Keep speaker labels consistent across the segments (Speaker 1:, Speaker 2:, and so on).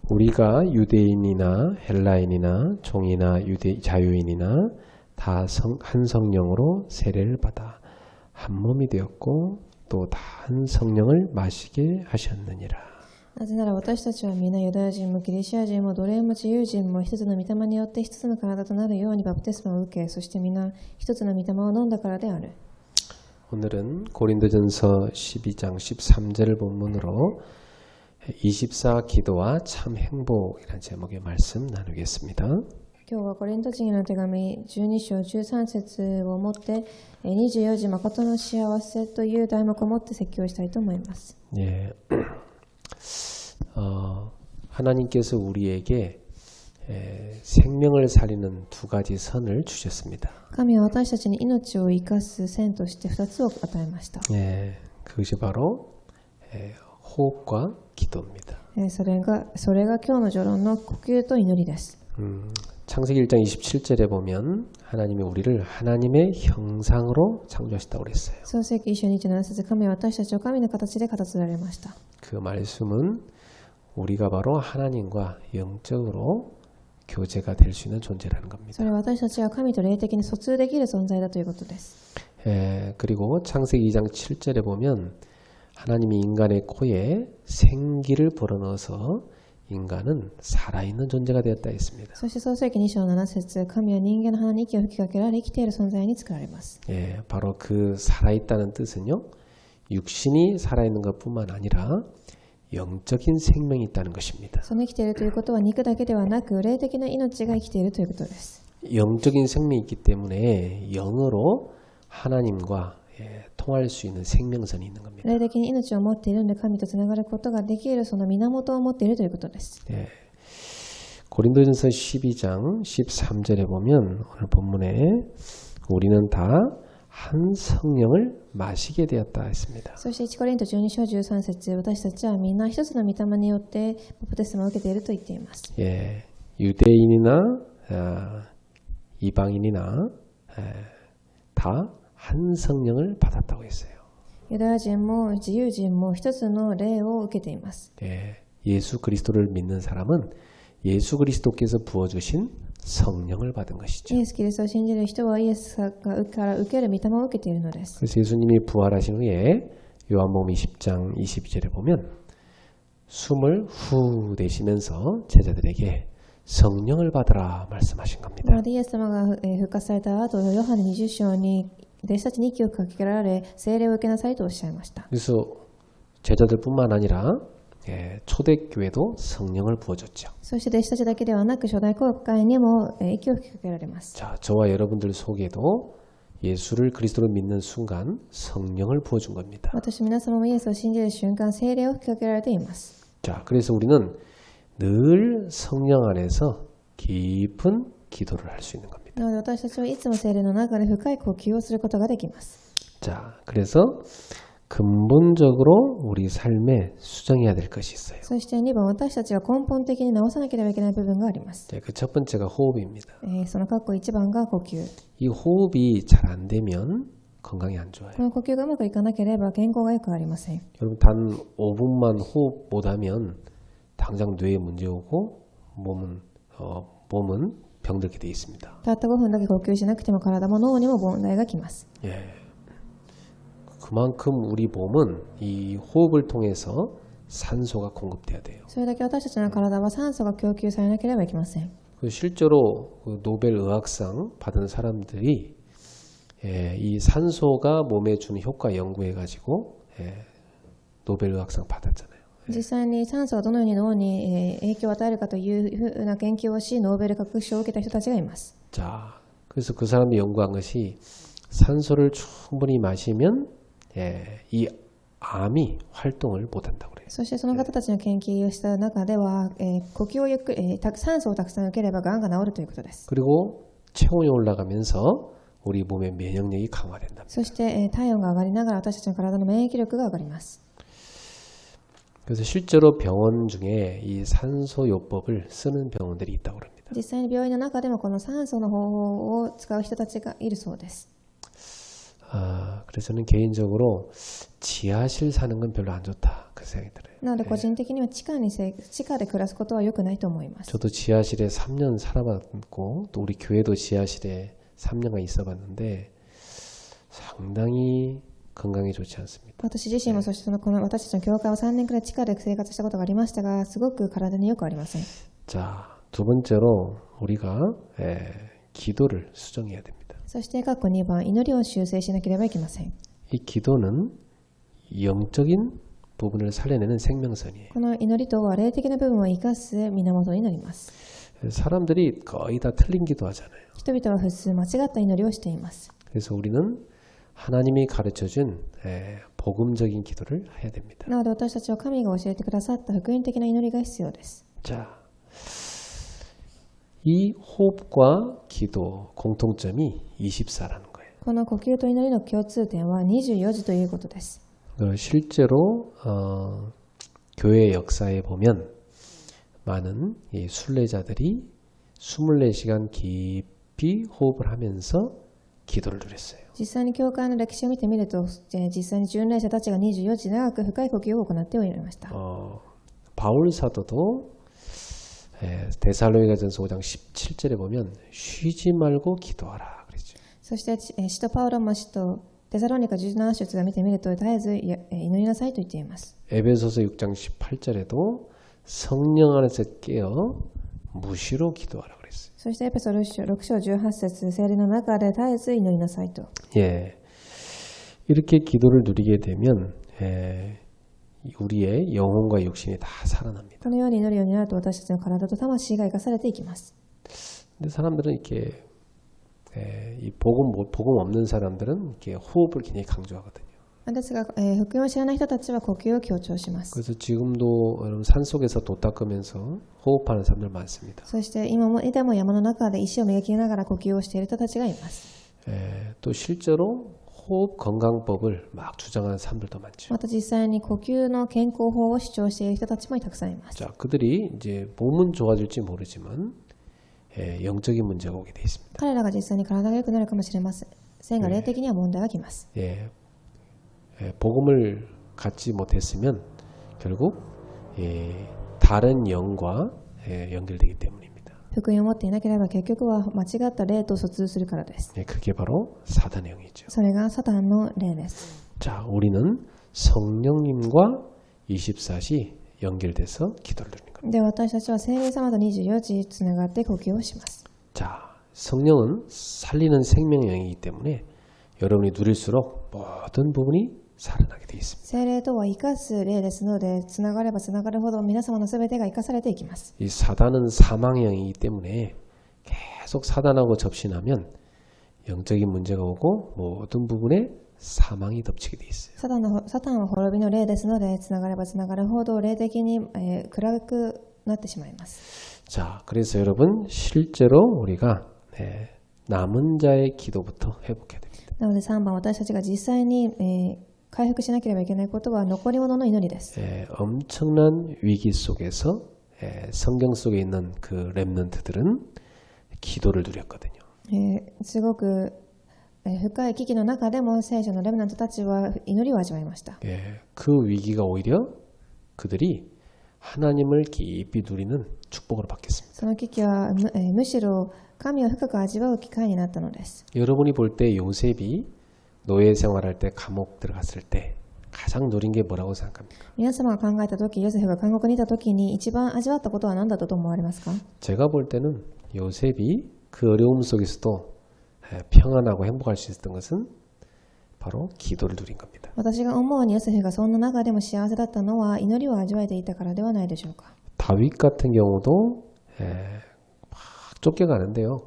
Speaker 1: 우리가 유대인이나 헬라인이나 종이나 자유인이나 다 한 성령으로 세례를 받아 한 몸이 되었고 또 다 한 성령을 마시게 하셨느니라.
Speaker 2: なぜなら私たちは皆ユダヤ人もギリシア人も奴隷も自由人も一つの御霊によって一つの体となるようにバプテスマを受け、そして皆一つの御霊を飲んだからである。
Speaker 1: 오늘은 고린도전서 12장 13절을 본문으로 24 기도와 참 행복이라는 제목의 말씀 나누겠습니다.
Speaker 2: 今日はコリント人への手紙12章13節をもって24時誠の幸せという題目をもって説教したいと思います。
Speaker 1: 예, 하나님께서 우리에게 생명을 살리는 두 가지 선을 주셨습니다.
Speaker 2: 神は私たちに命を生かす線として2つを与えました。
Speaker 1: 예, 그것이 바로 호흡과 기도입니다.
Speaker 2: それが今日の序論の呼吸と祈りです。
Speaker 1: 창세기 1장 27절에 보면 하나님이 우리를 하나님의 형상으로 창조하셨다고 그랬어요.
Speaker 2: 創世記1章27節、神は私たちを神の形で形作られました。
Speaker 1: 그 말씀은 우리가 바로 하나님과 영적으로 교제가 될 수 있는 존재라는 겁니다.
Speaker 2: それは私たちが神と霊的に疎通できる存在だということです。
Speaker 1: 그리고 창세기 2장 7절에 보면 하나님이 인간의 코에 생기를 불어넣어서 인간은 살아있는 존재가 되었다 했습니다.
Speaker 2: そして創世記2章7節、神は人間の鼻に息を吹きかけられ生きている存在に作られます。
Speaker 1: 바로 그 살아있다는 뜻은요, 육신이 살아있는 것뿐만 아니라 영적인 생명이 있다는 것입니다.
Speaker 2: その生きているということは肉だけではなく霊的な命が生きているということです。
Speaker 1: 영적인 생명이 있기 때문에 영으로 하나님과 통할 수 있는 생명선이 있는 겁니다.
Speaker 2: 霊的に命を持っているので神とつながることができるその源を持っているということです。
Speaker 1: 고린도전서 12장 13절에 보면 오늘 본문에 우리는 다 한 성령을 마시게 되었다 했습니다.
Speaker 2: そして1コリント12章13節、私たちはみんな一つの御霊によってバプテスマを受けていると言っています。
Speaker 1: 유대인이나 이방인이나 다 한 성령을 받았다고 했어요.
Speaker 2: ユダヤ人も自由人も一つの霊を受けています。
Speaker 1: 예수 그리스도를 믿는 사람은 예수 그리스도께서 부어주신 성령을 받은 것이죠.
Speaker 2: イエス・キリストを信じる人はイエスから受ける御霊を受けているのです。
Speaker 1: 그래서 예수님이 부활하신 후에 요한복음 20장 22절에 보면 숨을 후 내쉬면서 제자들에게 성령을 받으라 말씀하신 겁니다.
Speaker 2: イエス様が復活された後、ヨハネ20章に弟子たちに息をかけられ聖霊を受けなさいとおっしゃいました。
Speaker 1: 그래서 제자들뿐만 아니라 초대교회도 성령을 부어줬죠.
Speaker 2: そして弟子たちだけではなく初代教会にも息を吹きかけられます。
Speaker 1: 자, 저와 여러분들 속에도 예수를 그리스도로 믿는 순간 성령을 부어준 겁니다.
Speaker 2: 私皆様もイエスを信じる瞬間聖霊を吹きかけられています。
Speaker 1: 자, 그래서 우리는 늘 성령 안에서 깊은 기도를 할 수 있는 겁니다.
Speaker 2: なので私たちはいつも聖霊の中で深い呼吸をすることができます。
Speaker 1: 자, 그래서 근본적으로 우리 삶에 수정해야 될 것이 있어요.
Speaker 2: そして2番、私たちが根本的に直さなければいけない部分があります。
Speaker 1: 그 첫 번째가 호흡입니다.
Speaker 2: その括弧1番が呼吸。
Speaker 1: 이 호흡이 잘 안 되면 건강이 안 좋아요.
Speaker 2: この呼吸がうまくいかなければ健康がよくありません。
Speaker 1: 여러분 단 5분만 호흡 못하면 당장 뇌에 문제 오고 몸은 병들게 돼 있습니다.
Speaker 2: たった5分だけ呼吸しなくても体も脳にも問題がきます。
Speaker 1: 그만큼 우리 몸은 이 호흡을 통해서 산소가 공급돼야 돼요.
Speaker 2: それだけ私たちの体は酸素が供給されなければいけません。
Speaker 1: 실제로 노벨 의학상 받은 사람들이 이 산소가 몸에 주는 효과 연구해가지고 노벨 의학상 받았잖아요.
Speaker 2: 実際に酸素がどのように脳に影響を与えるかというふうな研究をし、ノーベル学賞を受けた人たちがいます。
Speaker 1: 자, 그래서 그 사람이 연구한 것이 산소를 충분히 마시면 이 암이 활동을 못한다고 그래요.
Speaker 2: そしてその方たちの研究をした中では、呼吸をゆっくり、酸素をたくさん受ければがんが治るということです。
Speaker 1: 그리고 체온이 올라가면서 우리 몸의 면역력이 강화된다.
Speaker 2: そして、体温が上がりながら私たちの体の免疫力が上がります。
Speaker 1: 그래서 실제로 병원 중에 이 산소요법을 쓰는 병원들이 있다고 합니다.
Speaker 2: 実際に病院の中でもこの酸素の方法を使う人たちがいるそうです。
Speaker 1: 그래서 저는 개인적으로 지하실 사는 건 별로 안 좋다 그 생각이 들어요.
Speaker 2: なので個人的には地下で暮らすことは良くないと思います。
Speaker 1: 저도 지하실에 3년 살아봤고 또 우리 교회도 지하실에 3년간 있어봤는데 상당히 건강에 좋지 않습니다.
Speaker 2: 私自身もそしてこの私たちの教会は3年くらい地下で生活したことがありましたが、すごく体によくありません。
Speaker 1: 자, 두 번째로 우리가 기도를 수정해야 됩니다.
Speaker 2: そして括弧2番、祈りを修正しなければいけません。
Speaker 1: 이 기도는 영적인 부분을 살려내는 생명선이에요.
Speaker 2: この祈りとは霊的な部分を生かす源になります。
Speaker 1: 사람들이 거의 다 틀린 기도하잖아요.
Speaker 2: 人々は普通間違った祈りをしています。
Speaker 1: 그래서 우리는 하나님이 가르쳐준 복음적인 기도를 해야 됩니다.
Speaker 2: なので私たちは神が教えてくださった福音的な祈りが必要です。
Speaker 1: 자, 이 호흡과 기도 공통점이 24라는 거예요.
Speaker 2: この呼吸と祈りの共通点は24時ということです。
Speaker 1: 실제로 교회 역사에 보면 많은 이 순례자들이 24시간 깊이 호흡을 하면서 기도를 누렸어요.
Speaker 2: 実際に教会の歴史を見てみると、実際に巡礼者たちが24時長く深い呼吸を行っておりました。
Speaker 1: 바울 사도도 데살로니가전서 5장 17절에 보면 쉬지 말고 기도하라 그랬죠.
Speaker 2: そして使徒パウロも使徒テサロニカ17節を見てみると、絶えず祈りなさいと言っています。
Speaker 1: 에베소서 6장 18절에도 성령 안에서 깨어 무시로 기도하라 그랬어요.
Speaker 2: そしてエペソ6章18節、聖霊の中で絶えず祈りなさいと。
Speaker 1: 예, 이렇게 기도를 누리게 되면 우리의 영혼과 육신이 다 살아납니다.
Speaker 2: このように祈るようになると、私たちの体と魂が生かされていきます。
Speaker 1: 근데 사람들은 이렇게 이 복음 없는 사람들은 이렇게 호흡을 굉장히 강조하거든요.
Speaker 2: ですが、福音を知らない人たちは呼吸を強調します。
Speaker 1: 그래서 지금도 여러분 산 속에서 돛 닦으면서 호흡하는 사람들 많습니다.
Speaker 2: そして今も山の中で石を磨きながら呼吸をしている人たちがいます。
Speaker 1: 또 실제로 호흡 건강법을 막 주장하는 사람들도 많죠.
Speaker 2: また実際に呼吸の健康法を主張している人たちもたくさんいます。
Speaker 1: 자, 그들이 이제 몸은 좋아질지 모르지만 영적인 문제가 오게 돼 있습니다.
Speaker 2: 彼らが実際に体が良くなるかもしれませんが、霊的には問題がきます。
Speaker 1: 복음을 갖지 못했으면 결국 다른 영과 연결되기 때문입니다.
Speaker 2: 福音を持っていなければ結局は間違った霊と疎通するからです。
Speaker 1: 그게 바로 사단의 영이죠.
Speaker 2: それがサタンの霊です。
Speaker 1: 자, 우리는 성령님과 24시 연결돼서 기도를 드리는 겁니다.
Speaker 2: で、私たちは聖霊様と24時つながって呼吸をします。
Speaker 1: 자, 성령은 살리는 생명령이기 때문에 여러분이 누릴수록 모든 부분이 살아나게 되어 있습니다.
Speaker 2: 聖霊とは生かす霊ですので、つながればつながるほど皆様のすべてが生かされていきます。
Speaker 1: 이 사단은 사망형이기 때문에 계속 사단하고 접신하면 영적인 문제가 오고 모든 부분에 사망이 덮치게 되어 있어요.
Speaker 2: サタンは滅びの霊ですので、つながればつながるほど霊的に、暗くなってしまいます。
Speaker 1: 자, 그래서 여러분 실제로 우리가 남은 자의 기도부터 회복해야 됩니다.
Speaker 2: なので3番、私たちが実際に、回復しなければいけないことは残り物の祈りです。
Speaker 1: 엄청난 위기 속에서 성경 속에 있는 그 렘넌트들은 기도를 누렸거든요.
Speaker 2: すごく、深い危機の中でも聖書のレムナントたちは祈りを味わいました。
Speaker 1: 그 위기가 오히려 그들이 하나님을 깊이 누리는 축복으로 바뀌었습니다.
Speaker 2: その危機はむしろ神を深く味わう機会になったのです。
Speaker 1: 여러분이 볼 때 요셉이 노예 생활할 때 감옥 들어갔을 때 가장 누린 게 뭐라고 생각합니까?
Speaker 2: 皆様が考えたとき、ヨセフが監獄にいたときに一番味わったことは何だと思われますか？
Speaker 1: 제가 볼 때는 요셉이 그 어려움 속에서도 평안하고 행복할 수 있었던 것은 바로 기도를 누린 겁니다.
Speaker 2: 私が思うにヨセフがそんな中でも幸せだったのは祈りを味わえていたからではないでしょうか。
Speaker 1: 다윗 같은 경우도 막 쫓겨가는데요.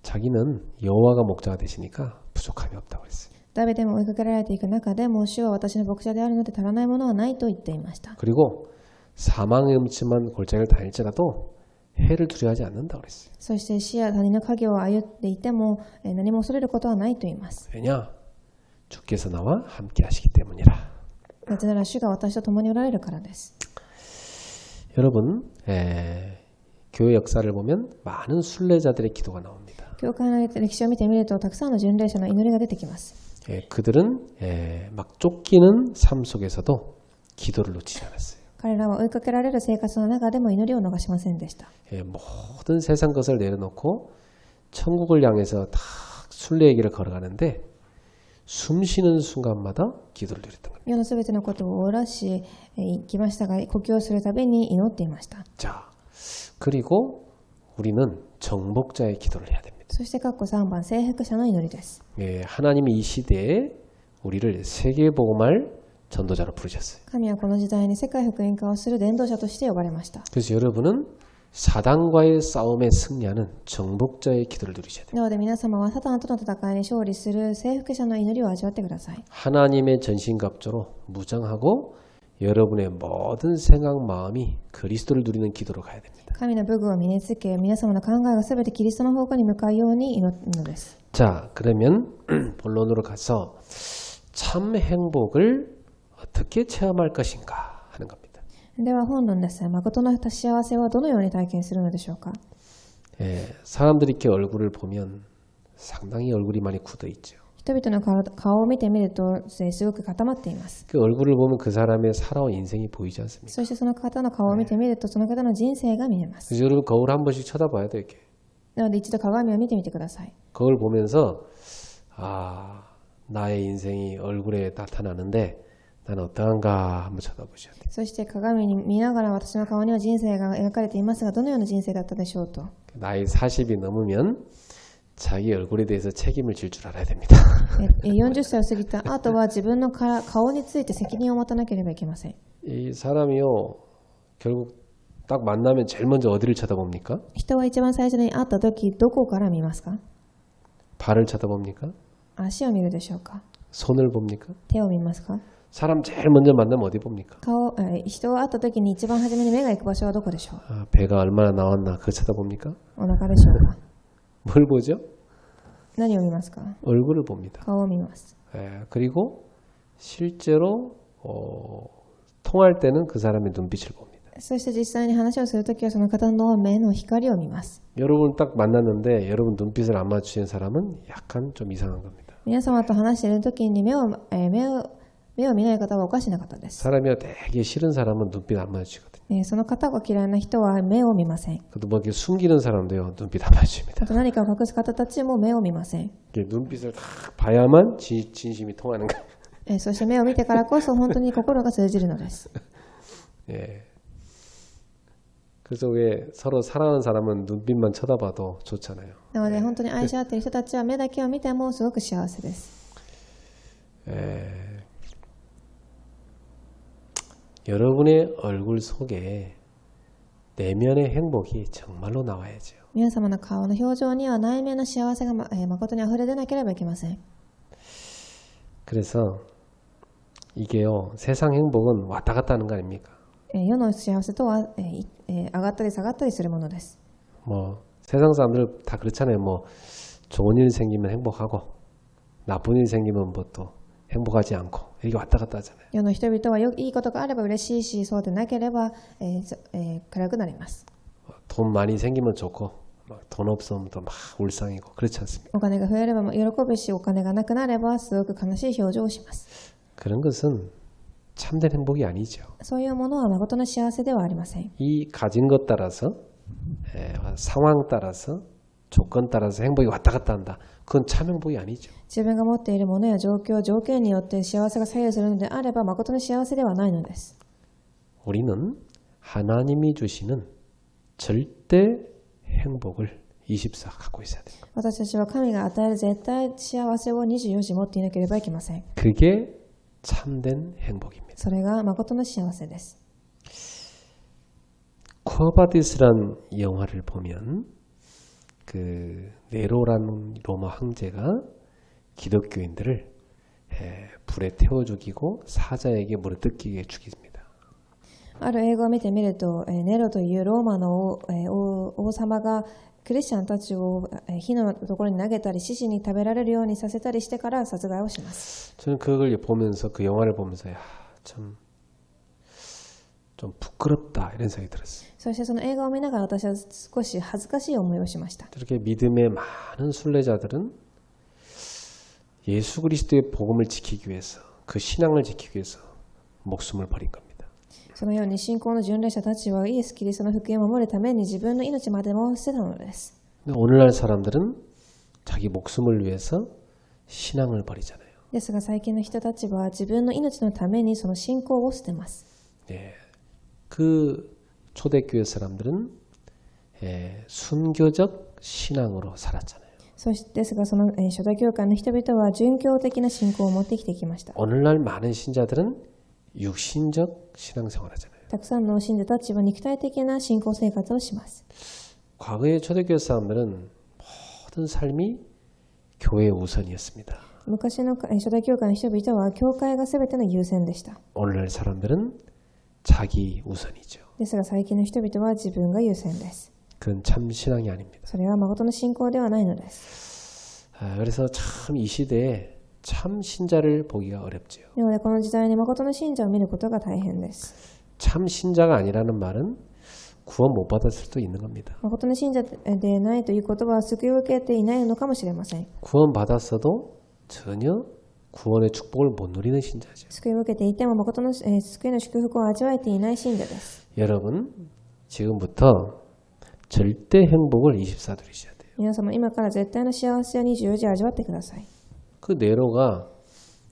Speaker 1: 자기는 여호와가 목자가 되시니까 부족함이 없다고 그랬어요.
Speaker 2: ダビデも追いかけられていく中でも主は私の牧者であるので足らないものはないと言っていました。
Speaker 1: 그리고 사망의 음침한 골짜기를 다닐지라도 해를 두려워하지 않는다고 그랬어요.
Speaker 2: そして死や谷の影を歩っていても何も恐れることはないと言います。
Speaker 1: 왜냐? 주께서 나와 함께 하시기 때문이라.
Speaker 2: なぜなら主が私と共におられるからです。
Speaker 1: 여러분, 교회 역사를 보면 많은 순례자들의 기도가 나옵니다.
Speaker 2: 教会の歴史を見てみるとたくさんの巡礼者の祈りが出てきます。
Speaker 1: 그들은 막 쫓기는 삶 속에서도 기도를 놓치지 않았어요.
Speaker 2: 彼らは追いかけられる生活の中でも祈りを逃しませんでした。
Speaker 1: 예, 모든 세상 것을 내려놓고 천국을 향해서 다 순례의 길을 걸어가는데 숨 쉬는 순간마다 기도를 드렸던 겁니다.
Speaker 2: 世のすべてのことをおらし行きましたが、呼吸をするたびに祈っていました。
Speaker 1: 자, 그리고 우리는 정복자의 기도를 해야 됩니다.
Speaker 2: そして括弧3番、征服者の祈りです。
Speaker 1: 예, 하나님이 이 시대에 우리를 세계복음할 전도자로 부르셨어요.
Speaker 2: 神はこの時代に世界福音化をする伝道者として呼ばれました。
Speaker 1: 그래서 여러분은 사단과의 싸움에 승리하는 정복자의 기도를 누리셔야 돼요.
Speaker 2: なので皆様はサタンとの戦いに勝利する征服者の祈りを味わってください。
Speaker 1: 하나님의 전신갑주로 무장하고 여러분의 모든 생각 마음이 그리스도를 누리는 기도로 가야 됩니다.
Speaker 2: 神の武具を身につけ、皆様の考えがすべてキリストの方向に向かうように祈るのです。
Speaker 1: 자, 그러면 본론으로 가서 참 행복을 어떻게 체험할 것인가 하는 겁니다.
Speaker 2: では本論です。誠の幸せはどのように体験するのでしょうか。
Speaker 1: 예, 사람들이 이렇게 얼굴을 보면 상당히 얼굴이 많이 굳어 있죠.
Speaker 2: 人々の顔を見てみるとすごく固まっています。
Speaker 1: 그 얼굴을 보면 그 사람의 살아온 인생이 보이지 않습니까?
Speaker 2: そしてその方の顔を見てみるとその方の人生が見えます。
Speaker 1: 그래서 여러분 거울 한 번씩 쳐다봐야 돼요. 이렇게
Speaker 2: なので一度鏡を見てみてください。
Speaker 1: 거울 보면서 아 나의 인생이 얼굴에 나타나는데 나는 어떠한가 한번 쳐다보셔야 돼요.
Speaker 2: そして鏡に見ながら私の顔には人生が描かれていますが、どのような人生だったでしょうと。
Speaker 1: 나이 40이 넘으면 자기 얼굴에 대해서 책임을 질 줄 알아야 됩니다.
Speaker 2: 40歳を過ぎた後は自分の顔について責任を持たなければいけません。
Speaker 1: 이 사람이요 결국 딱 만나면 제일 먼저 어디를 쳐다봅니까?
Speaker 2: 人は一番最初に会った時どこから見ますか？
Speaker 1: 발을 쳐다봅니까?
Speaker 2: 足を見るでしょうか？
Speaker 1: 손을 봅니까?
Speaker 2: 手を見ますか？
Speaker 1: 사람 제일 먼저 만나면 어디 봅니까?
Speaker 2: 人を会った時に一番初めに目が行く場所はどこでしょう？
Speaker 1: 아, 배가 얼마나 나왔나 그거 쳐다봅니까?
Speaker 2: お腹でしょうか？
Speaker 1: 뭘 보죠?
Speaker 2: 何を見ますか？
Speaker 1: 얼굴을 봅니다.
Speaker 2: 顔を見ます。
Speaker 1: 예, 그리고 실제로 통할 때는 그 사람의 눈빛을 봅니다.
Speaker 2: そして実際に話をするときはその方の目の光を見ます。
Speaker 1: 여러분 딱 만났는데 여러분 눈빛을 안 맞추시는 사람은 약간 좀 이상한 겁니다.
Speaker 2: 皆様と話しているときに目を見ない方はおかしな方です。
Speaker 1: 사람이 되게 싫은 사람은 눈빛 안 맞추거든요.
Speaker 2: その方が嫌いな人は目を見ません。
Speaker 1: 그래도 뭐 이렇게 숨기는 사람도요 눈빛 안 맞춥니다.
Speaker 2: あと何かを隠す方たちも目を見ません。
Speaker 1: 이렇게 눈빛을 딱 봐야만 진심이 통하는 거예요.
Speaker 2: そして目を見てからこそ本当に心が通じるのです。
Speaker 1: 예. 그래서 왜 서로 사랑하는 사람은 눈빛만 쳐다봐도 좋잖아요.
Speaker 2: なので本当に愛し合っている人たちは目だけを見てもすごく幸せです。
Speaker 1: 여러분의 얼굴 속에 내면의 행복이 정말로 나와야죠.
Speaker 2: 皆様の顔の表情には内面の幸せが誠に溢れ出なければいけません。
Speaker 1: 그래서 이게요 세상 행복은 왔다 갔다 하는 거 아닙니까?
Speaker 2: 世の幸せとは上がったり下がったりするものです。
Speaker 1: 뭐 세상 사람들 다 그렇잖아요. 뭐 좋은 일 생기면 행복하고 나쁜 일 생기면 뭐 또 행복하지 않고 이렇게 왔다 갔다 하잖아요.
Speaker 2: 世の人々はいいことがあれば嬉しいし、そうでなければ暗くなります。
Speaker 1: 돈 많이 생기면 좋고 막 돈 없으면 또 막 울상이고 그렇지 않습니까?
Speaker 2: お金が増えれば喜ぶし、お金がなくなればすごく悲しい表情をします。
Speaker 1: 그런 것은 참된 행복이 아니죠.
Speaker 2: そういうものは誠の幸せではありません。
Speaker 1: 이 가진 것 따라서 상황 따라서 조건 따라서 행복이 왔다 갔다 한다. 그건 참 행복이 아니죠.
Speaker 2: 自分が持っているものや状況、条件によって幸せが左右するのであれば誠の幸せではないのです。
Speaker 1: 우리는 하나님이 주시는 절대 행복을 24 갖고 있어야 돼요.
Speaker 2: 私たちは神が与える絶対幸せを24時持っていなければいけません。
Speaker 1: 그게 참된 행복입니다.
Speaker 2: それが誠の幸せです。
Speaker 1: 쿠어바디스란 영화를 보면 그 네로라는 로마 황제가 기독교인들을 불에 태워 죽이고 사자에게 물에 뜯기게 죽입니다.
Speaker 2: ある映画を見てみると、ネロというローマの王様がクリスチャンたちを火のところに投げたり、獅子に食べられるようにさせたりしてから殺害をします。
Speaker 1: 저는 그걸 보면서 그 영화를 보면서 참 좀 부끄럽다 이런 생각이 들었어요.
Speaker 2: そしてその映画を見ながら私は少し恥ずかしい思いをしました。
Speaker 1: 이렇게 믿음의 많은 순례자들은 예수 그리스도의 복음을 지키기 위해서 그 신앙을 지키기 위해서 목숨을 버린 겁니다.
Speaker 2: そのように信仰の巡礼者たちはイエス・キリストの福音を守るために自分の命までも捨てたのです。
Speaker 1: 근데 오늘날 사람들은 자기 목숨을 위해서 신앙을 버리잖아요.
Speaker 2: ですが最近の人たちは自分の命のためにその信仰を捨てます。
Speaker 1: 예, 그 초대교회 사람들은 순교적 신앙으로 살았잖아요.
Speaker 2: そしてですがその初代教会の人々は殉教的な信仰を持ってきてきました。
Speaker 1: 오늘날 많은 신자들은 육신적 신앙생활하잖아요.
Speaker 2: たくさんの信者たちは肉体的な信仰生活をします。
Speaker 1: 과거의 초대교회 사람들은 모든 삶이 교회 우선이었습니다.
Speaker 2: 昔の初代教会の人々は教会が全ての優先でした。
Speaker 1: 오늘날 사람들은 자기 우선이죠.
Speaker 2: ですが最近の人々は自分が優先です。
Speaker 1: 그건 참 신앙이 아닙니다.
Speaker 2: それは誠の信仰ではないのです。
Speaker 1: 그래서 참 이 시대에 참 신자를 보기가 어렵지요.
Speaker 2: なのでこの時代に誠の信者を見ることが大変です。
Speaker 1: 참 신자가 아니라는 말은 구원 못 받을 수도 있는 겁니다.
Speaker 2: 誠の信者でないということは救いを受けていないのかもしれません。
Speaker 1: 구원 받았어도 전혀 구원의 축복을 못 누리는 신자죠.
Speaker 2: 救いを受けていても誠の救いの祝福を味わえていない信者です。
Speaker 1: 여러분 지금부터 절대 행복을 24 누리셔야 돼요.
Speaker 2: 皆様今から絶対の幸せを24時味わってください。
Speaker 1: 그 네로가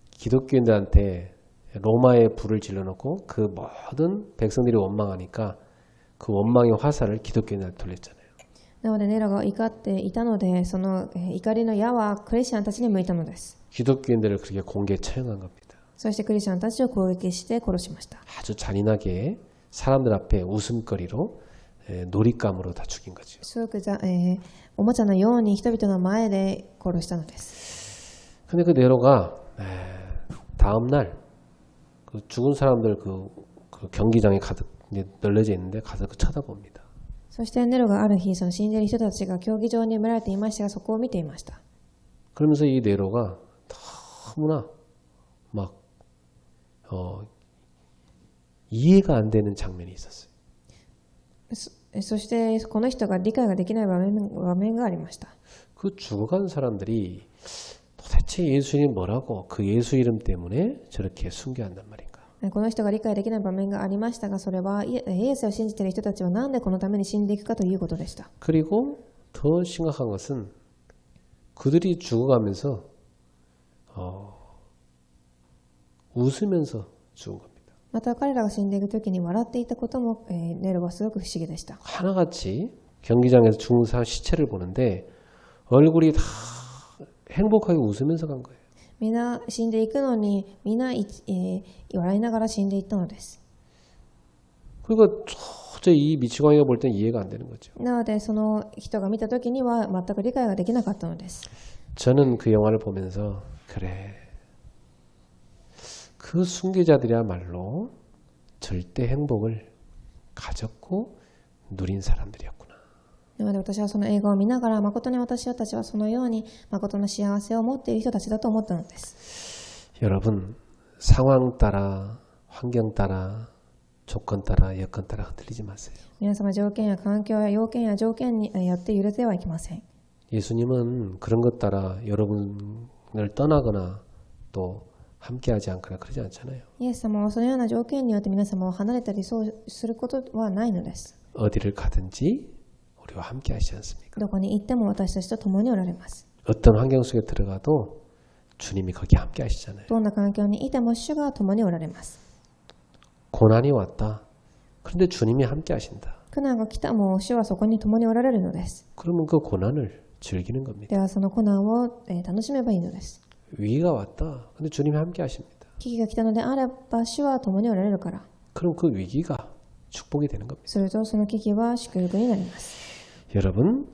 Speaker 1: 기독교인들한테 로마에 불을 질러놓고 그 모든 백성들이 원망하니까 그 원망의 화살을 기독교인들한테 돌렸잖아요.
Speaker 2: なのでネロが怒っていたのでその怒りの矢はクリスチャンたちに向いたのです。
Speaker 1: 기독교인들을 그렇게 공개 처형한 겁니다.
Speaker 2: そしてクリスチャンたちを攻撃して殺しました。
Speaker 1: 아주 잔인하게 사람들 앞에 웃음거리로 놀잇감으로 다 죽인 거죠.
Speaker 2: すごくおもちゃのように人々の前で殺したのです。
Speaker 1: 근데 그 네로가 다음날 그 죽은 사람들 그 경기장에 가득 이제 널려져 있는데 가서 쳐다봅니다.
Speaker 2: そしてネロがある日その死んでいる人たちが競技場に埋められていましたがそこを見ていました。
Speaker 1: 그러면서 이 네로가 너무나 막 이해가 안 되는 장면이 있었어요.
Speaker 2: そしてこの人が理解ができない場面がありました。
Speaker 1: 그 죽어간 사람들이 도대체 예수님이 뭐라고 그 예수 이름 때문에 저렇게 순교한단 말인가?
Speaker 2: この人が理解できない場面がありましたがそれはイエスを信じている人たちは何でこのために死んでいくかということでした。
Speaker 1: 그리고 더 심각한 것은 그들이 죽어가면서 웃으면서 죽은 겁니다.
Speaker 2: また彼らが死んでいく時に笑っていたこともネロはすごく不思議でした。
Speaker 1: 하나같이 경기장에서 죽은 사람 시체를 보는데 얼굴이 다 행복하게 웃으면서 간 거예요.
Speaker 2: みんな死んでいくのにみんな笑いながら死んでいったのです。
Speaker 1: 그러니까 도저히 이 미치광이가 볼 땐 이해가 안 되는 거죠.
Speaker 2: なのでその人が見た時には全く理解ができなかったのです。
Speaker 1: 저는 그 영화를 보면서 그래 그 순교자들이야말로 절대 행복을 가졌고 누린 사람들이었구나.
Speaker 2: なので私はその映画を見ながら誠に私たちはそのように誠の幸せを持っている人たちだと思ったのです。
Speaker 1: 여러분 상황 따라 환경 따라 조건 따라 여건 따라 흔들리지 마세요.
Speaker 2: 皆様条件や環境や要件や条件によって揺れてはいけません。
Speaker 1: 예수님은 그런 것 따라 여러분을 떠나거나 또 함께하지 않거나 그러지 않잖아요.
Speaker 2: イエス様はそのような条件によって皆様を離れたりそうすることはないのです。
Speaker 1: 어디를 가든지 우리와 함께하시지 않습니까?
Speaker 2: どこに行っても私たちと共におられます。
Speaker 1: 어떤 환경 속에 들어가도 주님이 거기 함께하시잖아요.
Speaker 2: どんな環境にいても主が共におられます。
Speaker 1: 고난이 왔다. 그런데 주님이 함께하신다.
Speaker 2: 苦難が来たも主はそこに共におられるのです。
Speaker 1: 그러면 그 고난을 즐기는 겁니다.
Speaker 2: ではその苦難を楽しめばいいのです。
Speaker 1: 위기가 왔다. 근데 주님이 함께하십니다.
Speaker 2: 危機が来たのであれば主は共におられるから。
Speaker 1: 그럼 그 위기가 축복이 되는 겁니다.
Speaker 2: するとその危機は祝福になります。
Speaker 1: 여러분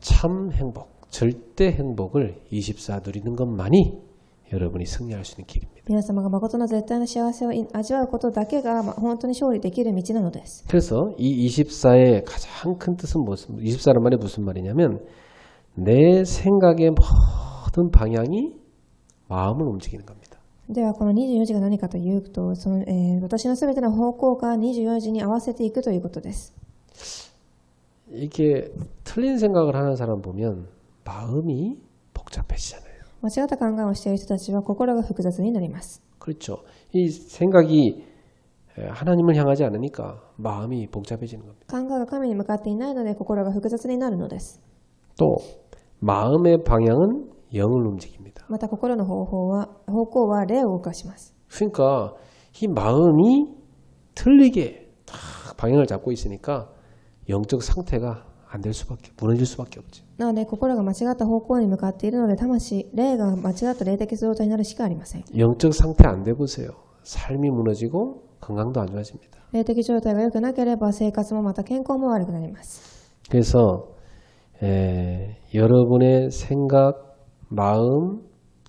Speaker 1: 참 행복, 절대 행복을 24 누리는 것만이 여러분이 승리할 수 있는 길입니다.
Speaker 2: 皆様が誠の絶対の幸せを味わうことだけが本当に勝利できる道なのです。
Speaker 1: 그래서 이 24의 가장 큰 뜻은 무슨 24란 말이 무슨 말이냐면 내 생각의 모든 방향이 마음을 움직이는 겁니다.
Speaker 2: ではこの24時が何かというとその、私のすべての方向が24時に合わせていくということです。
Speaker 1: 이게 틀린 생각을 하는 사람 보면 마음이 복잡해지잖아요.
Speaker 2: 間違った考えをしている人たちは心が複雑になります。
Speaker 1: 그렇죠. 이 생각이 하나님을 향하지 않으니까 마음이 복잡해지는 겁니다.
Speaker 2: 考えが神に向かっていないので心が複雑になるのです。
Speaker 1: 또 마음의 방향은 영을 움직입니다.
Speaker 2: また心の方向は霊を動かします。
Speaker 1: 그러니까 이 마음이 틀리게 딱 방향을 잡고 있으니까 영적 상태가 안 될 수밖에, 무너질 수밖에 없죠.
Speaker 2: なので心が間違った方向に向かっているので霊が間違った霊的状態になるしかありません。
Speaker 1: 영적 상태 안 돼 보세요. 삶이 무너지고 건강도 안 좋아집니다.
Speaker 2: 霊的状態が良くなければ生活もまた健康も悪くなります。
Speaker 1: 그래서 여러분의 생각, 마음,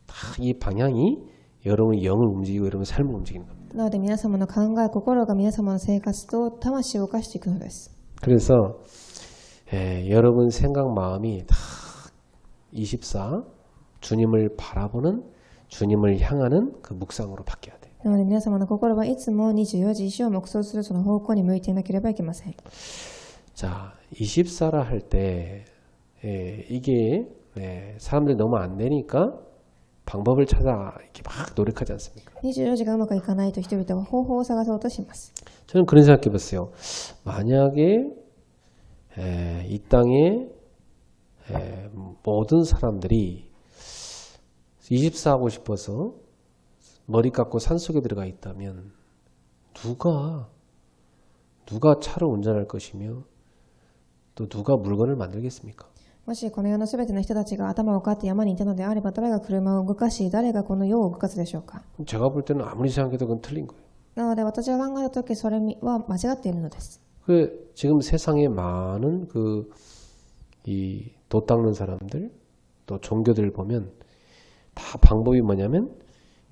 Speaker 1: 다 이 방향이 여러분의 영을 움직이고 여러분의 삶을 움직이는 겁니다.
Speaker 2: なので皆様の考え、心が皆様の生活と魂を動かしていくのです。
Speaker 1: 그래서 여러분 생각, 마음이 다 24 주님을 바라보는 주님을 향하는 그 묵상으로 바뀌어야 돼요.
Speaker 2: なので皆様の心はいつも24時一を黙想するその方向に向いていなければいけません。
Speaker 1: 자, 24라 할 때 이게 사람들이 너무 안 되니까 방법을 찾아 이렇게 막 노력하지 않습니까?
Speaker 2: 24時がうまくいかないと人々は方法を探そうとします。
Speaker 1: 저는 그런 생각해 봤어요. 만약에 이 땅에 모든 사람들이 24 하고 싶어서 머리 깎고 산속에 들어가 있다면 누가 차를 운전할 것이며 또 누가 물건을 만들겠습니까?
Speaker 2: もしこの世のすべての人たちが頭をかって山にいたのであれば誰が車を動かし誰がこの世を動かすでしょうか。
Speaker 1: 제가 볼 때는 아무리 생각해도 그건 틀린 거예요.
Speaker 2: なので私が考えたときそれは間違っているのです。
Speaker 1: 지금 세상에 많은 이 돛 닦는 사람들 또 종교들 보면 다 방법이 뭐냐면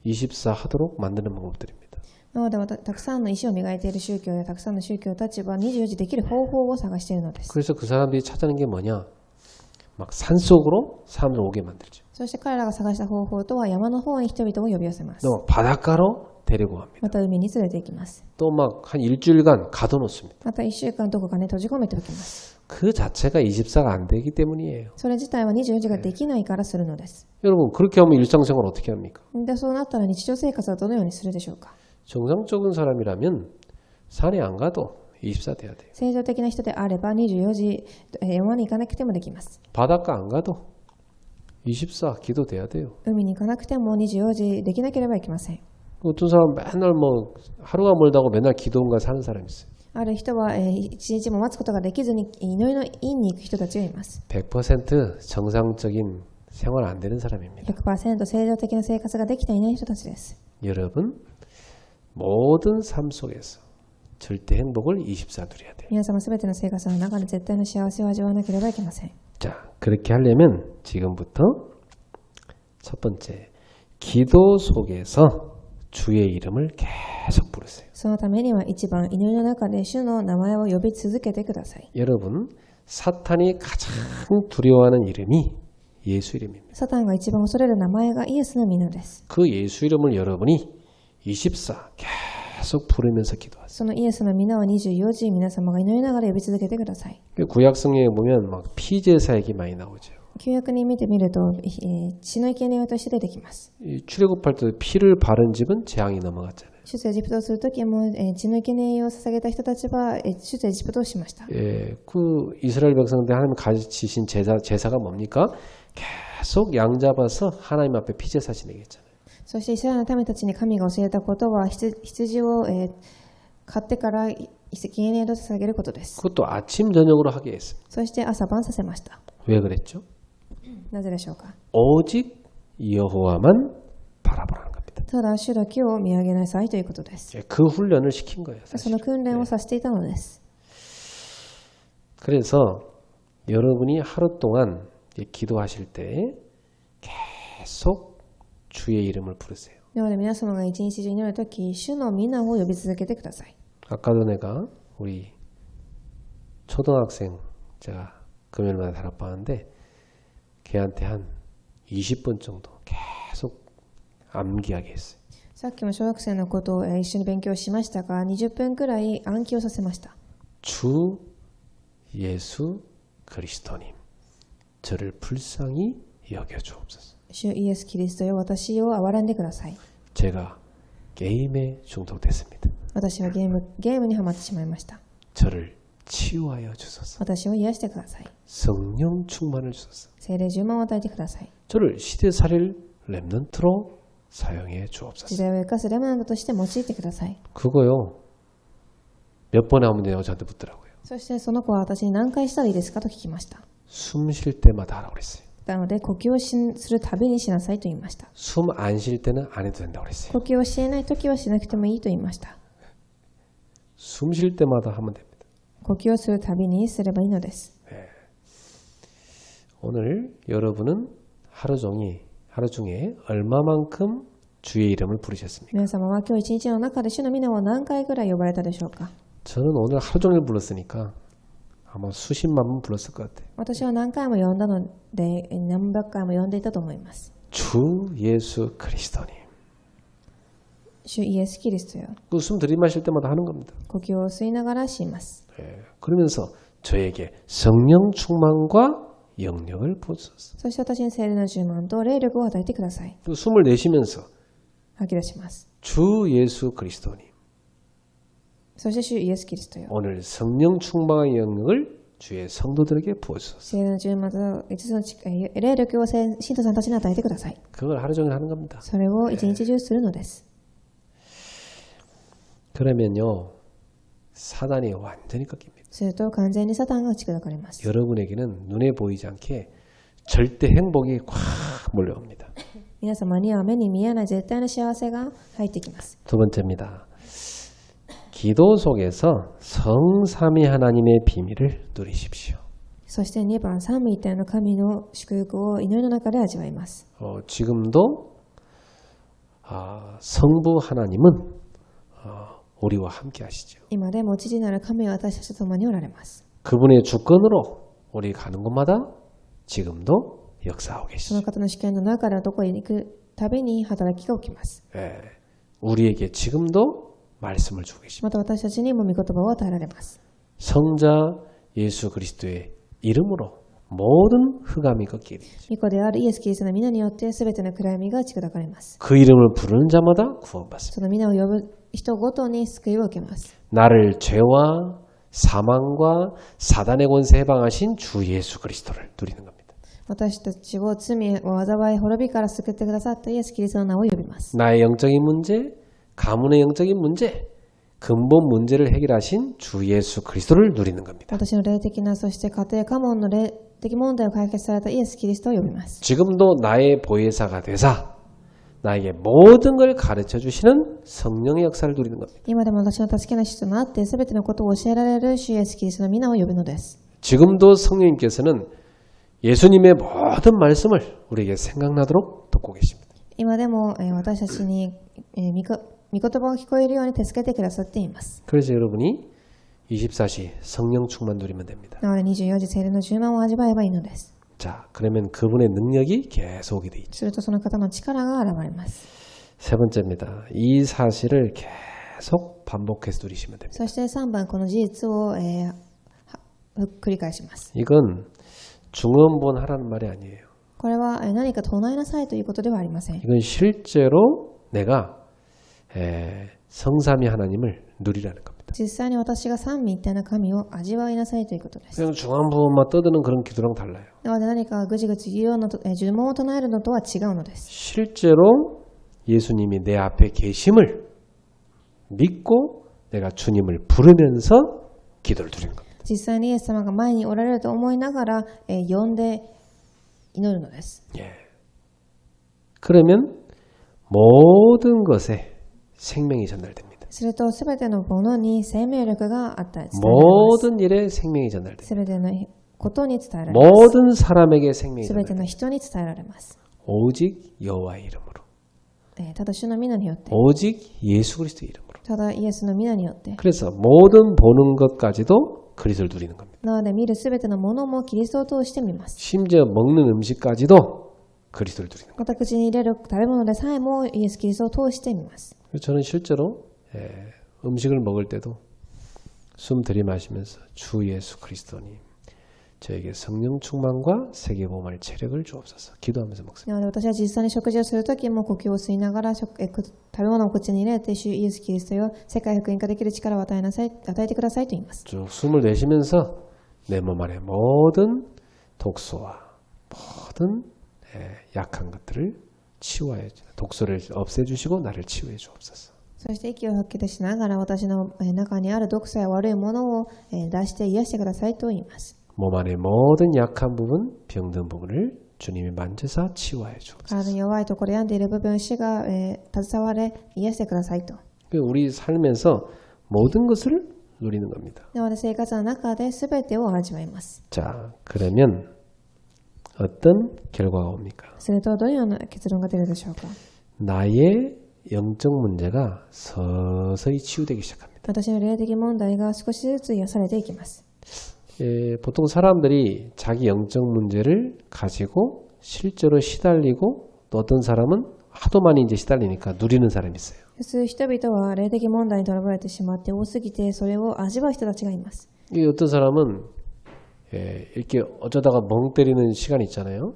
Speaker 1: 24 하도록 만드는 방법들입니다.
Speaker 2: なのでたくさんの石を磨いている宗教やたくさんの宗教たちは24時できる方法を探しているのです。
Speaker 1: 그래서 그 사람들이 찾아낸 게 뭐냐? 막 산속으로 사람들 오게 만들죠.
Speaker 2: そして彼らが探した方法とは山の方に人々を呼び寄せます。
Speaker 1: 또 바닷가로 데리고 갑니다.
Speaker 2: また海に連れて行きます。
Speaker 1: 또 막 한 일주일간 가둬놓습니다.
Speaker 2: また1週間どこかに閉じ込めておきます。
Speaker 1: 그 자체가 24가 안 되기 때문이에요.
Speaker 2: それ自体は24時ができないからするのです。
Speaker 1: 여러분 그렇게 하면 일상생활 어떻게 합니까?
Speaker 2: でそうなったら日常生活はどのようにするでしょうか。
Speaker 1: 정상적인 사람이라면 산에 안 가도 24 돼야 돼요.
Speaker 2: 正常的な人であれば24時山に行かなくてもできます。
Speaker 1: 바닷가 안 가도 24 기도 돼야 돼요.
Speaker 2: 海に行かなくても24時できなければいけません。
Speaker 1: 어떤 사람 맨날 뭐 하루가 멀다고 맨날 기도원가 사는 사람이 있어요.
Speaker 2: ある人は一日も待つことができずに祈りの院に行く人たちがいます。
Speaker 1: 100% 정상적인 생활 안 되는 사람입니다.
Speaker 2: 100% 正常的な生活ができていない人たちです。
Speaker 1: 여러분 모든 삶 속에서 절대 행복을 24 누려야 돼요.
Speaker 2: 皆様すべての生活の中で絶対の幸せを味わわなければいけません。
Speaker 1: 자, 그렇게 하려면 지금부터 첫 번째 기도 속에서 주의 이름을 계속 부르세요.
Speaker 2: そのためには一番祈りの中で主の名前を呼び続けてください。
Speaker 1: 여러분 사탄이 가장 두려워하는 이름이 예수 이름입니다.
Speaker 2: サタンが一番恐れる名前がイエスの皆です。
Speaker 1: 그 예수 이름을 여러분이 24 계속 부르면서 기도하세요.
Speaker 2: そのイエスの皆を24時皆様が祈りながら呼び続けてください。
Speaker 1: 구약 성경에 보면 막 피제사 얘기 많이 나오죠.
Speaker 2: 旧約に見てみると、血の生贄として出てきます。
Speaker 1: 출애굽할 때 피를 바른 집은 재앙이 넘어갔잖아요.
Speaker 2: 出エジプトをするときも、血の生贄を捧げた人たちは出エジプトをしました。
Speaker 1: 그 이스라엘 백성들 하나님 가르치신 제사가 뭡니까? 계속 양 잡아서 하나님 앞에 피제사 지내겠잖아요.
Speaker 2: そしてイスラエルの民たちに神が教えたことは羊を買ってから生贄と捧げることです。
Speaker 1: 그것도 아침 저녁으로 하게 했어요.
Speaker 2: そして朝晩させました。
Speaker 1: 왜 그랬죠?
Speaker 2: なぜでしょうか。
Speaker 1: 오직 여호와만 바라보라는 겁니다.
Speaker 2: ただ主だけを見上げなさいということです。
Speaker 1: 그 훈련을 시킨 거예요.
Speaker 2: そ
Speaker 1: 사실.
Speaker 2: の訓練をさせていたのです。
Speaker 1: 그래서 여러분이 하루 동안 기도하실 때 계속 주의 이름을 부르세요.
Speaker 2: なので皆様が一日中祈るとき、主の皆を呼び続けてください。
Speaker 1: 아까도 내가 우리 초등학생 제가 금요일마다 다락방하는데 걔한테 한 20분 정도 계속 암기하게 했어요.
Speaker 2: さっきも小学生のことを一緒に勉強しましたが、20分くらい暗記をさせました。
Speaker 1: 주 예수 그리스도님 저를 불쌍히 여겨주옵소서.
Speaker 2: 主イエス・キリストよ、私を憐れんでください。
Speaker 1: 제가 게임에 중독됐습니다.
Speaker 2: 私はゲームにはまってしまいました。
Speaker 1: 저를 치유하여 주소서.
Speaker 2: 私を癒してください。
Speaker 1: 성령 충만을 주소서.
Speaker 2: 聖霊充満を与えてください。
Speaker 1: 저를 시대살릴 렘넌트로 사용해
Speaker 2: 時
Speaker 1: 주옵소서.
Speaker 2: 代を生かすレムナントとして用いてください。
Speaker 1: 그거요. 몇 번 하면 되냐고 저한테 묻더라고요.
Speaker 2: そしてその子は私に何回したらいいですかと聞きました。
Speaker 1: 숨 쉴 때마다 하라고 그랬어요.
Speaker 2: なので呼吸をするたびにしなさいと言いました。
Speaker 1: 숨 안 쉴 때는 안 해도 된다고 그랬어요.
Speaker 2: 呼吸をしていないときはしなくてもいいと言いました。
Speaker 1: 숨 쉴 때마다 하면 됩니다.
Speaker 2: 呼吸をするたびにすればいいのです。
Speaker 1: 오늘 여러분은 하루 중에 얼마만큼 주의 이름을 부르셨습니까?
Speaker 2: 皆様は今日一日の中で主の皆を何回ぐらい呼ばれたでしょうか。
Speaker 1: 저는 오늘 하루 종일 불렀으니까 아마 수십만 번 불렀을 것 같아요.
Speaker 2: 私は何回も呼んだので何百回も呼んでいたと思います。
Speaker 1: 주 예수 그리스도님.
Speaker 2: 主イエス・キリストよ。
Speaker 1: 그 숨 들이마실 때마다 하는 겁니다.
Speaker 2: 呼吸を吸いながらします。
Speaker 1: 그러면서 저에게 성령 충만과 영력을 부어주소서.
Speaker 2: そして私に聖霊の充満と霊力を与えてください。
Speaker 1: 그 숨을 내쉬면서
Speaker 2: 吐き出します。
Speaker 1: 주 예수 그리스도님.
Speaker 2: そして主イエス・キリストよ。
Speaker 1: 오늘 성령 충만과 영력을 주의 성도들에게 부어주소서.
Speaker 2: 聖霊の充満と5つの霊力を信徒さんたちに与えてください。
Speaker 1: 그걸 하루 종일 하는 겁니다.
Speaker 2: それを一日中するのです。
Speaker 1: 그러면요, 사단이 완전히 꺾입니다.
Speaker 2: すると完全にサタンが打ち砕かれます。
Speaker 1: 여러분에게는 눈에 보이지 않게 절대 행복이 꽉 몰려옵니다.
Speaker 2: 皆様には目に見えない絶対の幸せが入ってきます。
Speaker 1: 두 번째입니다. 기도 속에서 성삼위 하나님의 비밀을 누리십시오.
Speaker 2: そして2番、三位一体の神の祝福を祈りの中で味わいます。
Speaker 1: 지금도 성부 하나님은 우리와 함께 하시죠.
Speaker 2: 今でも父なる神は私たちと共におられます。
Speaker 1: 그분의 주권으로 우리 가는 곳마다 지금도 역사하고
Speaker 2: そ
Speaker 1: 계시죠.
Speaker 2: の方の主権の中でのところに行くたびに働きが起きます。
Speaker 1: 우리에게 지금도 말씀을 주고 계십니다.
Speaker 2: また私たちにも御言葉を与えられます。
Speaker 1: 성자 예수 그리스도의 이름으로 모든 흑암이 꺾이게 되죠.
Speaker 2: 御子であるイエス・キリストの皆によって全ての暗闇が打ち砕かれます。
Speaker 1: 그 이름을 부르는 자마다 구원받습니다.
Speaker 2: その皆を呼ぶ人ごとに救いを受けます。
Speaker 1: 나를 죄와 사망과 사단의 권세 해방하신 주 예수 그리스도를 누리는 겁니다.
Speaker 2: 私たちを罪を災い滅びから救ってくださったイエス・キリストの名を呼びます。
Speaker 1: 나의 영적인 문제, 가문의 영적인 문제, 근본 문제를 해결하신 주 예수 그리스도를 누리는 겁니다.
Speaker 2: 私の霊的な、そして家庭家紋の霊的問題を解決されたイエス・キリストを呼びます。
Speaker 1: 지금도 나의 보혜사가 되사 나에게 모든 걸 가르쳐 주시는 성령의 역사를 누리는 겁니다.
Speaker 2: 今でも私の助けの主となって全てのことを教えられる主イエス・キリストの皆を呼ぶのです。
Speaker 1: 지금도 성령님께서는 예수님의 모든 말씀을 우리에게 생각나도록 돕고 계십니다.
Speaker 2: 今でも私たちに御言葉を聞こえるように助けてくださっています。
Speaker 1: 그래서 여러분이 24시 성령 충만 누리면 됩니다.
Speaker 2: なので24時聖霊の充満を味わえばいいのです。
Speaker 1: 자, 그러면 그분의 능력이 계속 오게 돼 있죠.
Speaker 2: するとその方の力が現れます。
Speaker 1: 세 번째입니다. 이 사실을 계속 반복해서 누리시면 됩니다.
Speaker 2: そして3番、この事実を繰り返します。
Speaker 1: 이건 중언본 하라는 말이 아니에요.
Speaker 2: これは何か唱えなさいということではありません。
Speaker 1: 이건 실제로 내가 성삼위 하나님을 누리라는 겁니다.
Speaker 2: 実際に私が三位一体の神を味わいなさいということです。
Speaker 1: 그냥 중언부원만 떠드는 그런 기도랑 달라요.
Speaker 2: なので何かぐちぐち言うような呪文を唱えるのとは違うのです。
Speaker 1: 실제로 예수님이 내 앞에 계심을 믿고 내가 주님을 부르면서 기도를 드리는 겁니다.
Speaker 2: 実際にイエス様が前におられると思いながら呼んで祈るのです。
Speaker 1: 그러면 모든 것에 생명이 전달됩니다.
Speaker 2: するとすべてのものに生命力があった伝えられます。
Speaker 1: 모든 일에 생명이 전달됩니다.
Speaker 2: すべてのことに伝えられます。
Speaker 1: 모든 사람에게 생명이
Speaker 2: すべて
Speaker 1: 전달됩니다.
Speaker 2: の人に伝えられます。
Speaker 1: 오직 여호와의 이름으로.
Speaker 2: ただ主の皆によって、
Speaker 1: 오직 예수 그리스도의 이름으로.
Speaker 2: ただイエスの皆によって。
Speaker 1: 그래서 모든 보는 것까지도 그리스도를 누리는 겁니다.
Speaker 2: なので見るすべてのものもキリストを通して見ます。
Speaker 1: 심지어 먹는 음식까지도 그리스도를 누리는 겁니다.
Speaker 2: また口に入れる食べ物でさえもイエス・キリストを通して見ます。
Speaker 1: 저는 실제로 음식을 먹을 때도 숨 들이마시면서 주 예수 그리스도님 저에게 성령 충만과 세계복음할 체력을 주옵소서. 기도하면서 먹습니다.
Speaker 2: なので私は実際に食事をするときも呼吸を吸いながら食べ物を口に入れて主イエス・キリストよ世界福音化できる力を与えてくださいと言います。
Speaker 1: 쭉 숨을 내쉬면서 내 몸 안에 모든 독소와 모든 약한 것들을 치유하여 독소를 없애주시고 나를 치유해 주옵소서.
Speaker 2: そして息を吐き出しながら私の中にある毒素や悪いものを出して癒してくださいと言います。
Speaker 1: 몸 안에 모든 약한 부분, 병든 부분을 주님이 만져서 치유하여 주옵소서.
Speaker 2: 体に弱いところ病んでいる部分主が携われ癒してくださいと。
Speaker 1: 우리 살면서 모든 것을 누리는 겁니다.
Speaker 2: なので生活の中で全てを味わいます。
Speaker 1: 자, 그러면 어떤 결과가 옵니까?
Speaker 2: するとどのような結論が出るでしょうか。
Speaker 1: 나의 영적 문제가 서서히 치유되기 시작합니다.
Speaker 2: 私の霊的問題が少しずつ癒されていきます。
Speaker 1: 보통 사람들이 자기 영적 문제를 가지고 실제로 시달리고 또 어떤 사람은 하도 많이 이제 시달리니까 누리는 사람이 있어요.
Speaker 2: 普通人々は霊的問題にとらわれてしまって多すぎてそれを味わう人たちがいます。
Speaker 1: 이 어떤 사람은 이렇게 어쩌다가 멍 때리는 시간이 있잖아요.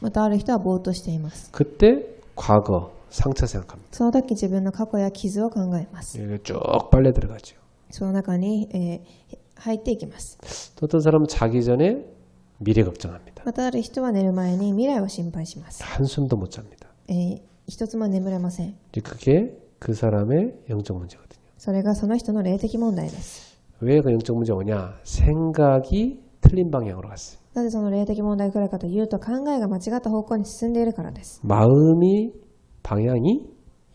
Speaker 2: またある人はぼーっとしています。
Speaker 1: 그때 과거, 상처 생각합니다.
Speaker 2: その時自分の過去や傷を考えます。
Speaker 1: 이게 쭉 빨려 들어가죠.
Speaker 2: その中に、入っていきます。
Speaker 1: 또 어떤 사람은 자기 전에 미래 걱정합니다.
Speaker 2: またある人は寝る前に未来を心配します。
Speaker 1: 한숨도 못 잡니다.
Speaker 2: 一つも眠れません。
Speaker 1: 그게 그 사람의 영적 문제거든요.
Speaker 2: それがその人の霊的問題です。
Speaker 1: 왜 그 영적 문제가 오냐? 생각이 틀린 방향으로 갔어요.
Speaker 2: なぜその霊的問題が来るかというと考えが間違った方向に進んでいるからです。
Speaker 1: 마음이 방향이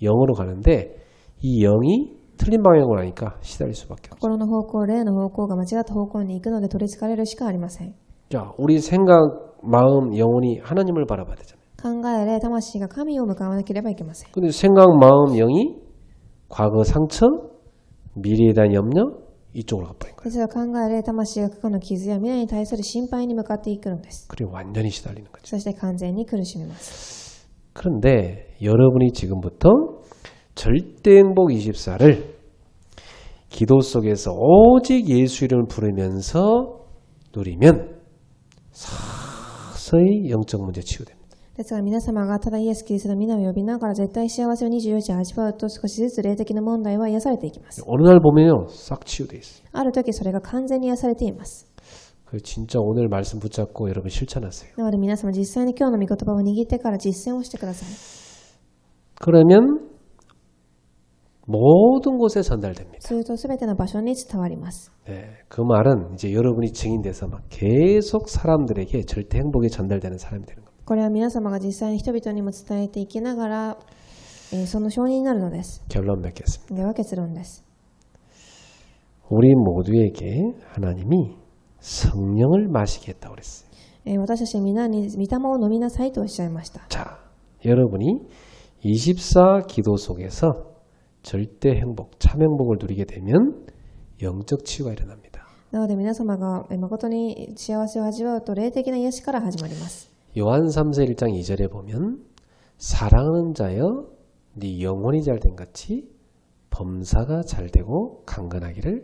Speaker 1: 영으로 가는데 이 영이 틀린 방향으로 가니까 시달릴 수밖에 없어요.
Speaker 2: 心の方向、霊の方向が間違った方向に行くので取り憑かれるしかありません。
Speaker 1: 자, 우리 생각, 마음, 영혼이 하나님을 바라봐야 되잖아요.
Speaker 2: 考え、霊、魂が神を向かわなければいけません。
Speaker 1: 근데 생각, 마음, 영이 과거 상처, 미래에 대한 염려 이쪽으로 가버린 거예요.
Speaker 2: ですが考え、霊、魂が過去の傷や未来に対する心配に向かっていくのです。
Speaker 1: 그리고 완전히 시달리는 거죠.
Speaker 2: そして完全に苦しみます。
Speaker 1: 그런데 여러분이 지금부터 절대 행복 24를 기도 속에서 오직 예수 이름을 부르면서 누리면 서서히 영적 문제 치유됩니다.
Speaker 2: ですが皆様がただイエス・キリストの皆を呼びながら絶対幸せを24時味わうと少しずつ霊的な問題は癒されていきます。
Speaker 1: 어느 날 보면요 싹 치유돼 있어요.
Speaker 2: ある時それが完全に癒されています。
Speaker 1: 그 진짜 오늘 말씀 붙잡고 여러분 실천하세요.
Speaker 2: なので皆様実際に今日の御言葉を握ってから実践をしてください。
Speaker 1: 그러면 모든 곳에 전달됩니다.
Speaker 2: すると全ての場所に伝わります。
Speaker 1: 네, 그 말은 이제 여러분이 증인돼서 막 계속 사람들에게 절대 행복이 전달되는 사람이 되는 겁니다.
Speaker 2: これは皆様が実際に人々にも伝えていきながら、その証人になるのです。
Speaker 1: 결론 맺겠습니다.
Speaker 2: では結論です。
Speaker 1: 우리 모두에게 하나님이 성령을 마시게 했다고 그랬어요.
Speaker 2: 私たち皆に御霊を飲みなさいとおっしゃいました。
Speaker 1: 자, 여러분이 24 기도 속에서 절대 행복, 참 행복을 누리게 되면 영적 치유가 일어납니다.
Speaker 2: なので皆様が誠に幸せを味わうと霊的な癒しから始まります。
Speaker 1: 요한 3서 1장 2절에 보면 사랑하는 자여 네 영혼이 잘된 같이 범사가 잘되고 강건하기를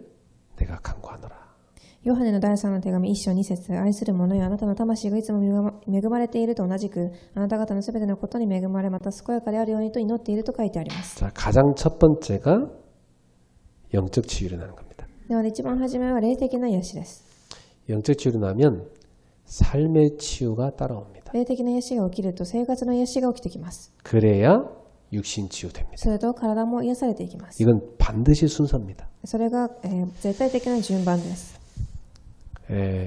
Speaker 1: 내가 간구하노라.
Speaker 2: ヨハネの第3の手紙1章2節愛する者よあなたの魂がいつも恵まれていると同じくあなた方のすべてのことに恵まれまた健やかであるようにと祈っていると書いてあります。
Speaker 1: 자, 가장 첫 번째가 영적 치유를 일어나는 겁니다.
Speaker 2: なので一番初めは霊的な癒しです。
Speaker 1: 영적 치유를 일어나면 삶의 치유가 따라옵니다.
Speaker 2: 霊的な癒しが起きると生活の癒しが起きてきます。
Speaker 1: 그래야 육신 치유됩니다.
Speaker 2: それと体も癒されていきます。
Speaker 1: 이건 반드시 순서입니다.
Speaker 2: それが、絶対的な順番です。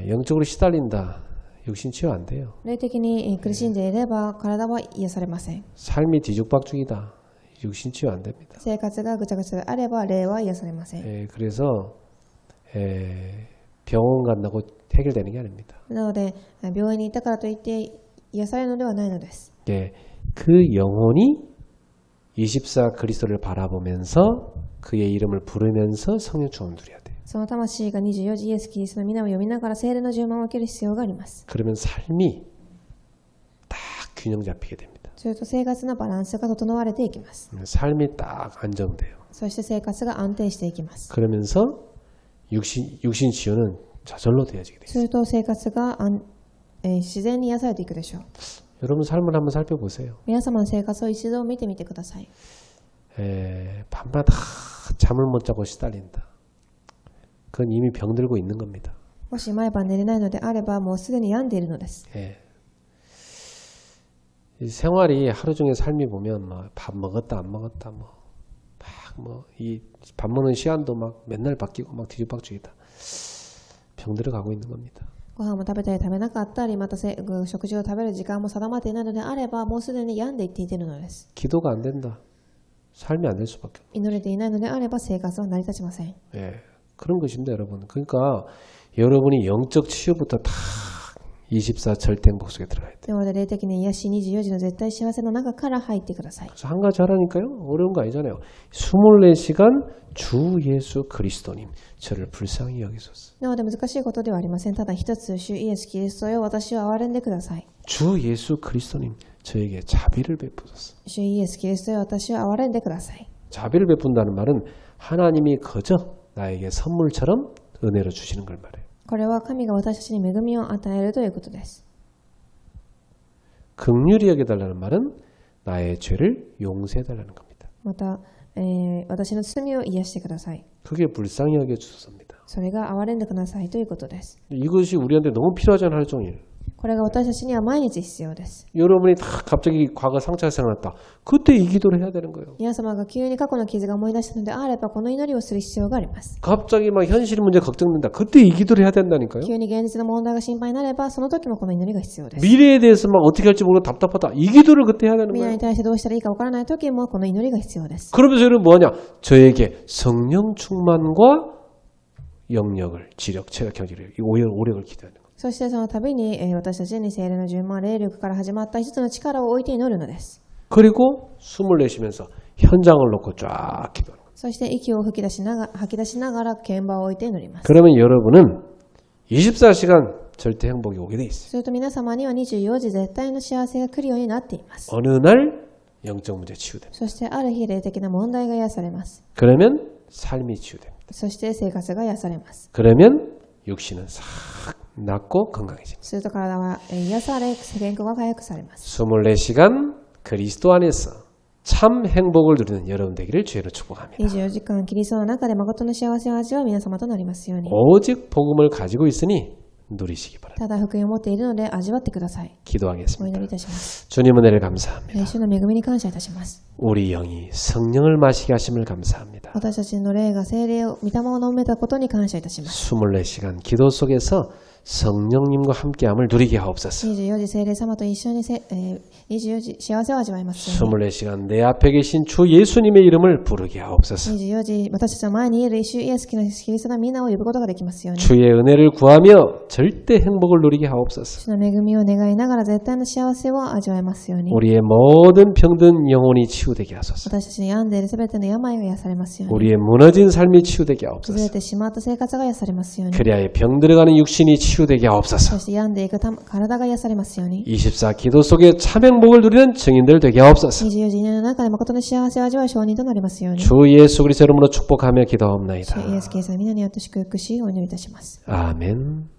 Speaker 1: 영적으로 시달린다. 육신 치유 안 돼요.
Speaker 2: 霊的に苦しんでいれば体は癒されません。
Speaker 1: 삶이 뒤죽박죽이다. 육신 치유 안 됩니다.
Speaker 2: 生活がぐちゃぐちゃであれば霊は癒されません。
Speaker 1: 그래서 병원 간다고 해결되는 게 아닙니다.
Speaker 2: なので病院に行ったからといって癒されるのではないのです。
Speaker 1: 그 영혼이 24 그리스도를 바라보면서 그의 이름을 부르면서 성령 충만을 누려야 돼요.
Speaker 2: その魂が24時イエス・キリストの皆を呼びながら聖霊の充満を受ける必要があります。
Speaker 1: 그러면 삶이 딱 균형 잡히게 됩니다.
Speaker 2: すると生活のバランスが整われていきます。
Speaker 1: 삶이 딱 안정돼요.
Speaker 2: そして生活が安定していきます。
Speaker 1: 그러면서 육신 치유는 저절로 되어지게 돼요.
Speaker 2: すると生活が自然に癒されていくでしょう。
Speaker 1: 여러분 삶을 한번 살펴보세요.
Speaker 2: 皆様の生活を一度見てみてください。
Speaker 1: 밤마다 잠을 못 자고 시달린다. 그건 이미 병들고 있는 겁니다.
Speaker 2: もし毎晩寝れないのであれば、もうすでに病んでいるのです。
Speaker 1: 이 생활이 하루 종일 삶이 보면 뭐 밥 먹었다 안 먹었다 이 밥 먹는 시간도 막 맨날 바뀌고 막 뒤죽박죽이다. 병들어 가고 있는 겁니다.
Speaker 2: ご飯も食べたり食べなかったり、また食事を食べる時間も定まっていないのであれば、もうすでに病んでいっているのです。
Speaker 1: 기도가 안 된다. 삶이 안 될 수밖에 없어요.
Speaker 2: 祈れていないのであれば、生活は成り立ちません。
Speaker 1: 그런 것입니다, 여러분. 그러니까 여러분이 영적 치유부터 다 24 절대 행복 속에 들어가야 돼요.
Speaker 2: なので、霊的な癒し24時の絶対幸せの中から入ってください。
Speaker 1: 그래서 한 가지 하라니까요. 어려운 거 아니잖아요. 24시간 주 예수 그리스도님 저를 불쌍히 여기소서.
Speaker 2: なので難しいことではありません。ただ一つ、主イエス・キリストよ、私を憐れんでください。
Speaker 1: 주 예수 그리스도님 저에게 자비를 베푸소서.
Speaker 2: 主イエス・キリストよ、私を憐れんでください。
Speaker 1: 자비를 베푼다는 말은 하나님이 거저 나에게 선물처럼 은혜로 주시는 걸 말해요.
Speaker 2: これは神が私たちに恵みを与えるということです。
Speaker 1: 긍휼히 여겨달라는 말은 나의 죄를 용서해달라는 겁니다.
Speaker 2: また、私の罪を癒してください。
Speaker 1: 그게 불쌍히 여겨주소서입니다.
Speaker 2: それが憐れんでくださいということです。
Speaker 1: 이것이 우리한테 너무 필요하잖아요. 하루 종일.
Speaker 2: これが私たちには毎日必要です。
Speaker 1: 여러분이 다 갑자기 과거 상처가 생각났다. 그때 이 기도를 해야 되는 거예요.
Speaker 2: 皆様が急に過去の傷が思い出したのであれば、この祈りをする必要があります。
Speaker 1: 갑자기 막 현실 문제 걱정된다. 그때 이 기도를 해야 된다니까요.
Speaker 2: 急に現実の問題が心配になれば、その時もこの祈りが必要です。
Speaker 1: 미래에 대해서 막 어떻게 할지 모르고 답답하다. 이 기도를 그때 해야 되는
Speaker 2: 未来
Speaker 1: 거예요.
Speaker 2: に対してどうしたらいいか分からない時もこの祈りが必要です。
Speaker 1: 그러면서 여러분 뭐하냐? 저에게 성령 충만과 영력을, 지력, 체력, 경지력, 이 오력을 기도하는 거예요.
Speaker 2: そしてその度に、私たちに聖霊の充満、霊力から始まった一つの力を置いて祈るのです。
Speaker 1: 그리고 숨을 내쉬면서 현장을 놓고 쫙 기도하는 거예요.
Speaker 2: そして息を吐き出しながら現場を置いて祈ります。
Speaker 1: 그러면 여러분은 24시간 절대 행복이 오게 돼 있어요.
Speaker 2: すると皆様には24時絶対の幸せが来るようになっています。
Speaker 1: 어느 날 영적 문제 치유됩니다.
Speaker 2: そしてある日霊的な問題が癒されます。
Speaker 1: 그러면 삶이 치유됩니다.
Speaker 2: そして生活が癒されます。
Speaker 1: 그러면 육신은 싹 낫고 건강해집니다.
Speaker 2: すると体は癒され、健康が回復されます。
Speaker 1: 24시간 그리스도 안에서 참 행복을 누리는 여러분 되기를 주의로 축복합니다.
Speaker 2: 24時間キリストの中で誠の幸せを味わう皆様となりますように。
Speaker 1: 오직 복음을 가지고 있으니 누리시기 바랍니다.
Speaker 2: ただ福音を持っているので味わってください。お祈り
Speaker 1: 기도하겠습니다.
Speaker 2: いたします。
Speaker 1: 주님 은혜를 감사합니다.
Speaker 2: 主の恵みに感謝いたします。
Speaker 1: 우리 영이 성령을 마시게 하심을 감사합니다.
Speaker 2: 私たちの霊が聖霊を、御霊を飲めたことに感謝いたします。
Speaker 1: 24시간 기도 속에서 성령님과 함께함을 누리게 하옵소서.
Speaker 2: 24時聖霊様と一緒に24時幸せを味わいますように。
Speaker 1: 24시간 내 앞에 계신 주 예수님의 이름을 부르게 하옵소서.
Speaker 2: 24時私たちの前にいる主イエスキリストの皆を呼ぶことができますように。
Speaker 1: 주의 은혜를 구하며 절대 행복을 누리게 하옵소서.
Speaker 2: 主の恵みを願いながら絶対の幸せを味わえますように。
Speaker 1: 우리의 모든 병든 영혼이 치유되게 하소서.
Speaker 2: 私たちに病んでいるすべての病が癒されますように。
Speaker 1: 우리의 무너진 삶이 치유되게
Speaker 2: 崩れ
Speaker 1: 하옵소서.
Speaker 2: てしまった生活が癒されますように。
Speaker 1: 그리하여 병들어가는 육신이 치유되게
Speaker 2: そ
Speaker 1: 하옵소서.
Speaker 2: して病んでいく体が癒されますように。
Speaker 1: 24 기도 속에 참 행복을 누리는 증인들 되게 하옵소서.
Speaker 2: 24時の中で誠の幸せを味わう証人となりますように。
Speaker 1: 주 예수 그리스도 이름으로 축복하며 기도하옵나이다.
Speaker 2: 主イエスキリストの皆によって祝福しお祈りいたします。
Speaker 1: 아멘.